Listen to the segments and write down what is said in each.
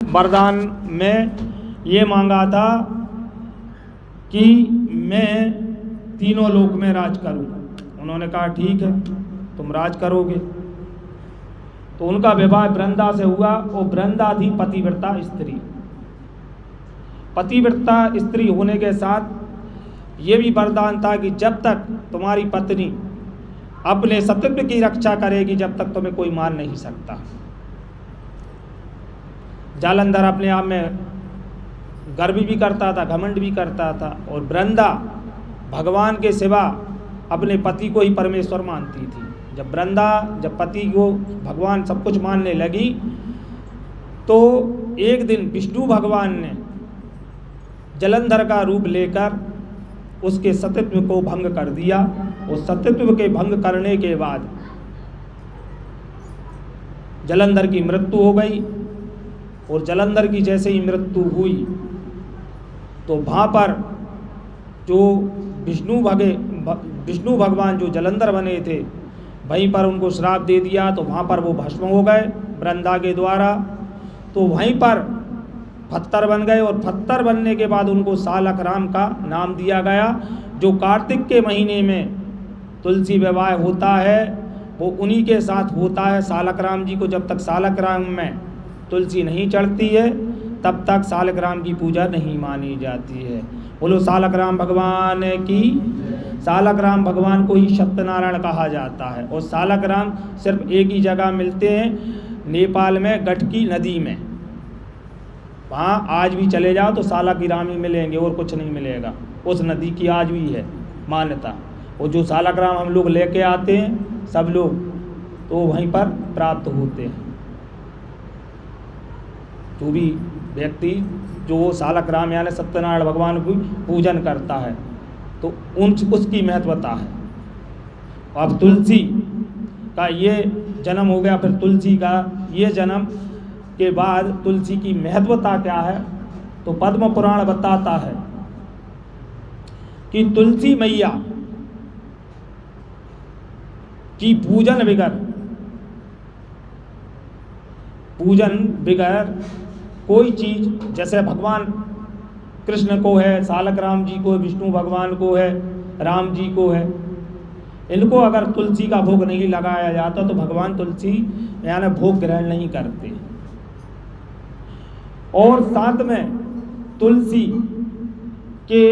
वरदान में ये मांगा था कि मैं तीनों लोक में राज करूं। उन्होंने कहा ठीक है, तुम राज करोगे। तो उनका विवाह वृंदा से हुआ और वृंदा थी पतिव्रता स्त्री। पतिव्रता स्त्री होने के साथ ये भी वरदान था कि जब तक तुम्हारी पत्नी अपने सतीत्व की रक्षा करेगी, जब तक तुम्हें कोई मार नहीं सकता। जालंधर अपने आप में गर्व भी करता था, घमंड भी करता था, और वृंदा भगवान के सिवा अपने पति को ही परमेश्वर मानती थी। जब पति को भगवान सब कुछ मानने लगी, तो एक दिन विष्णु भगवान ने जालंधर का रूप लेकर उसके सतीत्व को भंग कर दिया। उस सतीत्व के भंग करने के बाद जालंधर की मृत्यु हो गई। और जालंधर की जैसे ही मृत्यु हुई तो वहाँ पर जो विष्णु भगवान जो जालंधर बने थे, वहीं पर उनको श्राप दे दिया। तो वहाँ पर वो भस्म हो गए वृंदा के द्वारा। तो वहीं पर पत्थर बन गए, और पत्थर बनने के बाद उनको सालक राम का नाम दिया गया। जो कार्तिक के महीने में तुलसी विवाह होता है, वो उन्हीं के साथ होता है सालक राम जी को। जब तक सालक राम में तुलसी नहीं चढ़ती है, तब तक सालक राम की पूजा नहीं मानी जाती है। बोलो सालक राम भगवान की। सालक राम भगवान को ही सत्यनारायण कहा जाता है। और सालक राम सिर्फ एक ही जगह मिलते हैं, नेपाल में गटकी नदी में। वहाँ आज भी चले जाओ तो सालक राम ही मिलेंगे, और कुछ नहीं मिलेगा। उस नदी की आज भी है मान्यता। और जो सालक राम हम लोग लेके आते हैं सब लोग, तो वहीं पर प्राप्त होते हैं। जो भी व्यक्ति जो सालक राम यानी सत्यनारायण भगवान को पूजन करता है, तो उसकी महत्वता है। अब तुलसी का ये जन्म हो गया, फिर तुलसी का ये जन्म के बाद तुलसी की महत्वता क्या है, तो पद्म पुराण बताता है कि तुलसी मैया की पूजन बिगर कोई चीज, जैसे भगवान कृष्ण को है, सालक राम जी को है, विष्णु भगवान को है, राम जी को है, इनको अगर तुलसी का भोग नहीं लगाया जाता तो भगवान तुलसी यानी भोग ग्रहण नहीं करते। और साथ में तुलसी के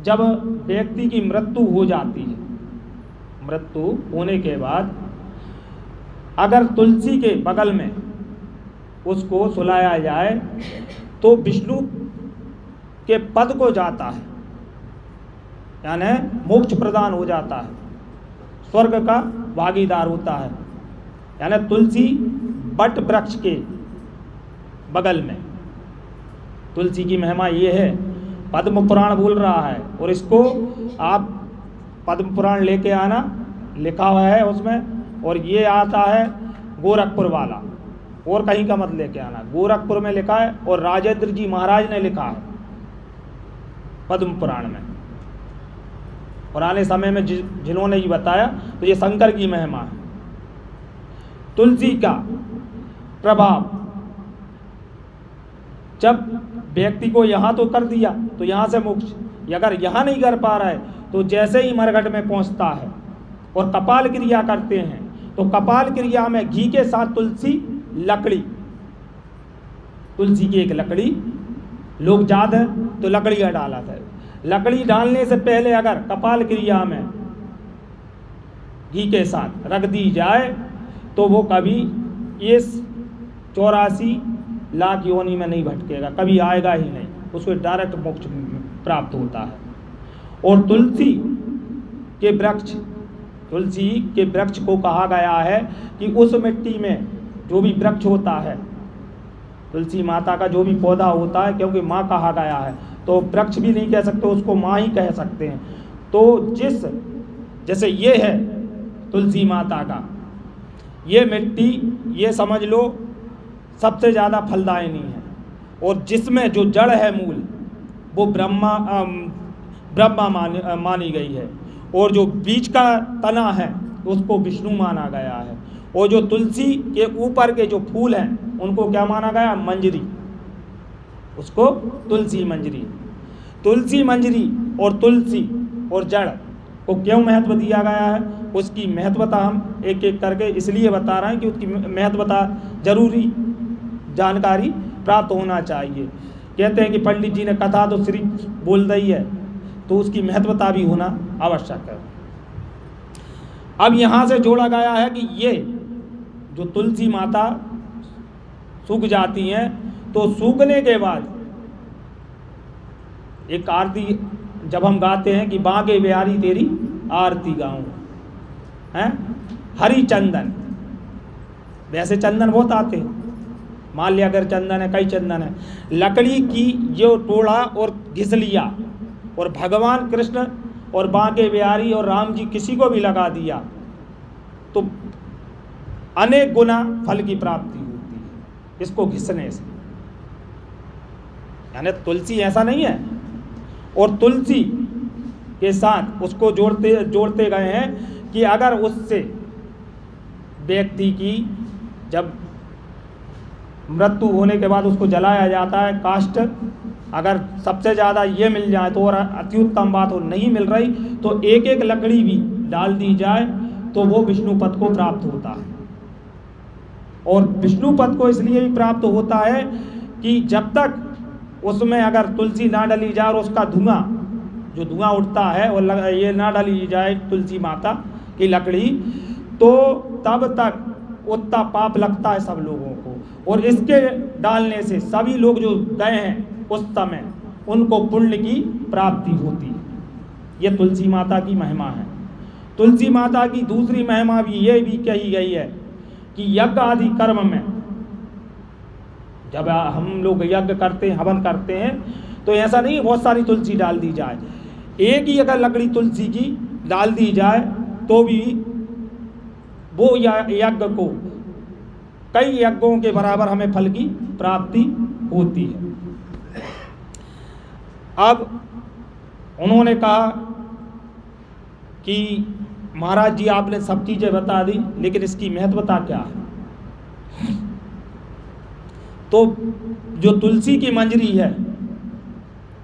जब व्यक्ति की मृत्यु हो जाती है, मृत्यु होने के बाद अगर तुलसी के बगल में उसको सुलाया जाए तो विष्णु के पद को जाता है, यानी मोक्ष प्रदान हो जाता है, स्वर्ग का भागीदार होता है। यानी तुलसी बट वृक्ष के बगल में तुलसी की महिमा ये है। पद्म पुराण बोल रहा है, और इसको आप पद्म पुराण लेके आना, लिखा हुआ है उसमें। और ये आता है गोरखपुर वाला, और कहीं का मत लेके आना, गोरखपुर में लिखा है। और राजेंद्र जी महाराज ने लिखा है पद्म पुराण में, पुराने समय में जिन्होंने ये बताया। तो ये शंकर की महिमा है। तुलसी का प्रभाव जब व्यक्ति को यहाँ तो कर दिया तो यहाँ से मोक्ष, अगर यहाँ नहीं कर पा रहा है तो जैसे ही मरघट में पहुँचता है और कपाल क्रिया करते हैं, तो कपाल क्रिया में घी के साथ तुलसी लकड़ी, तुलसी की एक लकड़ी लोग याद है तो लकड़ी डाला था। लकड़ी डालने से पहले अगर कपाल क्रिया में घी के साथ रख दी जाए तो वो कभी इस 84 लाख योनि में नहीं भटकेगा, कभी आएगा ही नहीं, उसको डायरेक्ट मोक्ष प्राप्त होता है। और तुलसी के वृक्ष को कहा गया है कि उस मिट्टी में जो भी वृक्ष होता है, तुलसी माता का जो भी पौधा होता है, क्योंकि माँ कहा गया है तो वृक्ष भी नहीं कह सकते, उसको माँ ही कह सकते हैं। तो जैसे ये है तुलसी माता का ये मिट्टी, ये समझ लो सबसे ज़्यादा फलदायिनी है। और जिसमें जो जड़ है मूल, वो ब्रह्मा मानी गई है। और जो बीज का तना है उसको विष्णु माना गया है। और जो तुलसी के ऊपर के जो फूल हैं उनको क्या माना गया? मंजरी, उसको तुलसी मंजरी। तुलसी मंजरी और तुलसी और जड़ को क्यों महत्व दिया गया है, उसकी महत्वता हम एक एक करके इसलिए बता रहे हैं कि उसकी महत्वता जरूरी जानकारी प्राप्त होना चाहिए। कहते हैं कि पंडित जी ने कथा तो सिर्फ बोल दी है, तो उसकी महत्वता भी होना आवश्यक है। अब यहाँ से जोड़ा गया है कि ये जो तुलसी माता सूख जाती हैं, तो सूखने के बाद एक आरती जब हम गाते हैं कि बांके बिहारी तेरी आरती गाऊं, हैं हरी चंदन, वैसे चंदन बहुत आते हैं, माल्यागर चंदन है, कई चंदन है, लकड़ी की जो टोड़ा और घिस लिया और भगवान कृष्ण और बांके बिहारी और राम जी किसी को भी लगा दिया तो अनेक गुना फल की प्राप्ति होती है इसको घिसने से। यानी तुलसी ऐसा नहीं है, और तुलसी के साथ उसको जोड़ते गए हैं कि अगर उससे व्यक्ति की जब मृत्यु होने के बाद उसको जलाया जाता है, काष्ठ अगर सबसे ज़्यादा ये मिल जाए तो, और अति उत्तम बात हो नहीं मिल रही तो एक एक लकड़ी भी डाल दी जाए तो वो विष्णु पद को प्राप्त होता है। और विष्णु पद को इसलिए भी प्राप्त होता है कि जब तक उसमें अगर तुलसी ना डली जाए और उसका धुआं जो धुआं उठता है और ये ना डली जाए तुलसी माता की लकड़ी, तो तब तक उतना पाप लगता है सब लोगों को, और इसके डालने से सभी लोग जो गए हैं उस समय उनको पुण्य की प्राप्ति होती है। ये तुलसी माता की महिमा है। तुलसी माता की दूसरी महिमा भी ये भी कही गई है कि यज्ञ आदि कर्म में जब हम लोग यज्ञ करते हैं, हवन करते हैं, तो ऐसा नहीं बहुत सारी तुलसी डाल दी जाए, एक ही अगर लकड़ी तुलसी की डाल दी जाए तो भी वो यज्ञ को कई यज्ञों के बराबर हमें फल की प्राप्ति होती है। अब उन्होंने कहा कि महाराज जी आपने सब चीज़ें बता दी, लेकिन इसकी महत्वता क्या है? तो जो तुलसी की मंजरी है,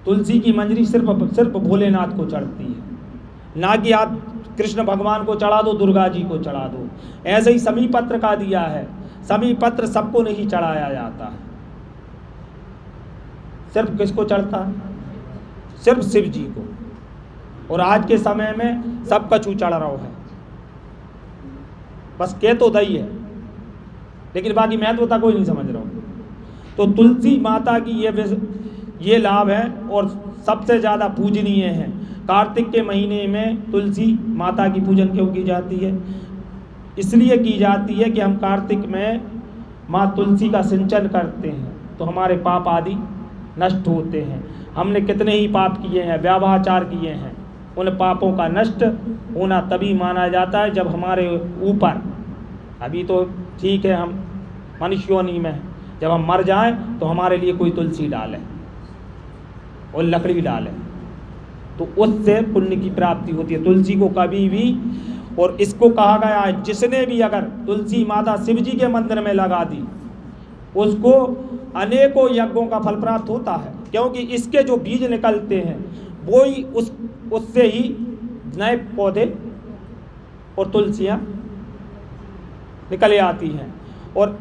तुलसी की मंजरी सिर्फ भोलेनाथ को चढ़ती है, ना कि आप कृष्ण भगवान को चढ़ा दो, दुर्गा जी को चढ़ा दो। ऐसे ही समी पत्र का दिया है, समी पत्र सबको नहीं चढ़ाया जाता है, सिर्फ किसको चढ़ता है? सिर्फ शिव जी को। और आज के समय में सब कछु चढ़ रहा है, बस कह तो दही है लेकिन बाकी महत्वता कोई नहीं समझ रहा हूँ। तो तुलसी माता की ये लाभ है और सबसे ज़्यादा पूजनीय है। कार्तिक के महीने में तुलसी माता की पूजन क्यों की जाती है? इसलिए की जाती है कि हम कार्तिक में माँ तुलसी का सिंचन करते हैं तो हमारे पाप आदि नष्ट होते हैं। हमने कितने ही पाप किए हैं, व्यावाचार किए हैं, उन पापों का नष्ट होना तभी माना जाता है जब हमारे ऊपर, अभी तो ठीक है हम मनुष्य योनि में, जब हम मर जाएं तो हमारे लिए कोई तुलसी डाले और लकड़ी डाले तो उससे पुण्य की प्राप्ति होती है। तुलसी को कभी भी, और इसको कहा गया है जिसने भी अगर तुलसी माता शिव जी के मंदिर में लगा दी उसको अनेकों यज्ञों का फल प्राप्त होता है, क्योंकि इसके जो बीज निकलते हैं वो ही उससे ही नए पौधे और तुलसियाँ निकल आती हैं। और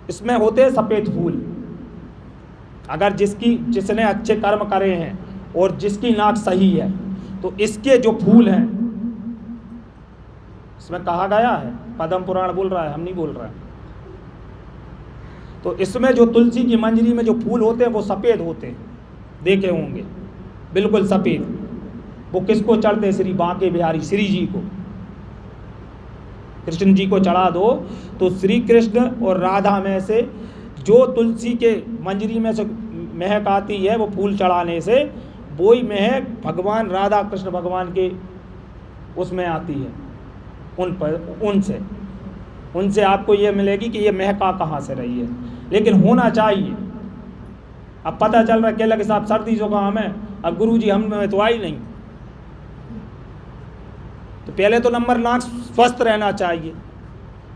इसमें होते हैं सफ़ेद फूल। अगर जिसने अच्छे कर्म करे हैं और जिसकी नाक सही है तो इसके जो फूल हैं, इसमें कहा गया है, पद्म पुराण बोल रहा है, हम नहीं बोल रहे हैं। तो इसमें जो तुलसी की मंजरी में जो फूल होते हैं वो सफ़ेद होते हैं, देखे होंगे, बिल्कुल सफ़ेद। वो किसको चढ़ते हैं? श्री बांके बिहारी श्री जी को, कृष्ण जी को चढ़ा दो तो श्री कृष्ण और राधा में से जो तुलसी के मंजरी में से महक आती है वो फूल चढ़ाने से वही महक भगवान राधा कृष्ण भगवान के उसमें आती है, उनसे आपको ये मिलेगी कि ये महका कहाँ से रही है। लेकिन होना चाहिए। अब पता चल रहा है केला के साथ सर्दी जुकाम है, अब गुरुजी हम में तो आई नहीं, तो पहले तो नंबर नाक स्वस्थ रहना चाहिए।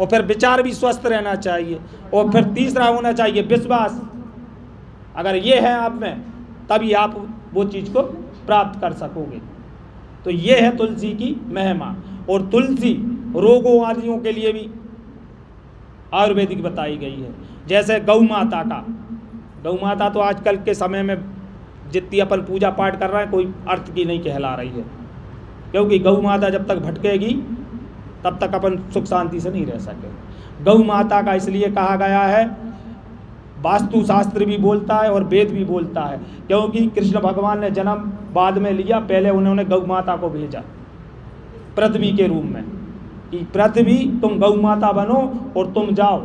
और फिर विचार भी स्वस्थ रहना चाहिए, और फिर तीसरा होना चाहिए विश्वास। अगर ये है आप में, तभी आप वो चीज़ को प्राप्त कर सकोगे। तो ये है तुलसी की महिमा। और तुलसी रोगों आदियों के लिए भी आयुर्वेदिक बताई गई है। जैसे गौ माता का, गौ माता तो आजकल के समय में जितनी अपन पूजा पाठ कर रहे हैं कोई अर्थ की नहीं कहला रही है, क्योंकि गौ माता जब तक भटकेगी तब तक अपन सुख शांति से नहीं रह सके। गौ माता का इसलिए कहा गया है, वास्तु शास्त्र भी बोलता है और वेद भी बोलता है, क्योंकि कृष्ण भगवान ने जन्म बाद में लिया, पहले उन्होंने गौ माता को भेजा पृथ्वी के रूप में कि पृथ्वी तुम गौ माता बनो और तुम जाओ,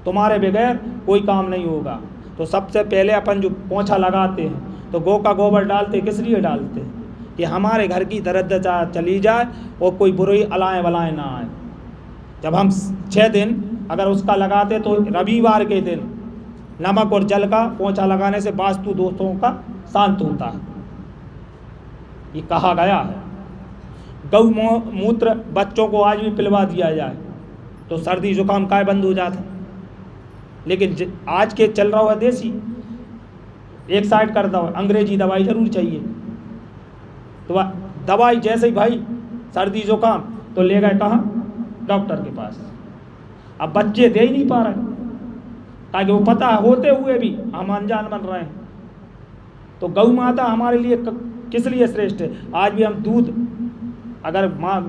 तुम्हारे बगैर कोई काम नहीं होगा। तो सबसे पहले अपन जो पोंछा लगाते हैं तो गौ का गोबर डालते, किस लिए डालते हैं? कि हमारे घर की दरिद्रता चली जाए और कोई बुरी अलाएँ वलाएँ ना आए। जब हम 6 दिन अगर उसका लगाते तो रविवार के दिन नमक और जल का पोंछा लगाने से वास्तु दोषों का शांत होता है, ये कहा गया है। गौ मूत्र बच्चों को आज भी पिलवा दिया जाए तो सर्दी जुकाम काय बंद हो जाता है। लेकिन आज के चल रहा है देसी, एक साइड कर दो, अंग्रेजी दवाई जरूर चाहिए। तो दवाई जैसे ही भाई सर्दी जुकाम तो ले गए कहाँ? डॉक्टर के पास। अब बच्चे दे ही नहीं पा रहे, ताकि वो पता होते हुए भी हम अनजान बन रहे हैं। तो गौ माता हमारे लिए किस लिए श्रेष्ठ है? आज भी हम दूध अगर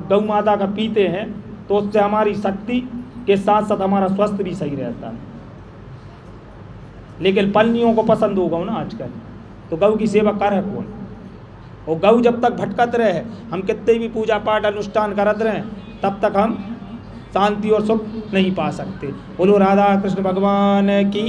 गौ माता का पीते हैं तो उससे हमारी शक्ति के साथ साथ हमारा स्वास्थ्य भी सही रहता है। लेकिन पलनियों को पसंद होगा ना आजकल, तो गौ की सेवा करे कौन? और गौ जब तक भटकत रहे, हम कितने भी पूजा पाठ अनुष्ठान करत रहे, तब तक हम शांति और सुख नहीं पा सकते। बोलो राधा कृष्ण भगवान की।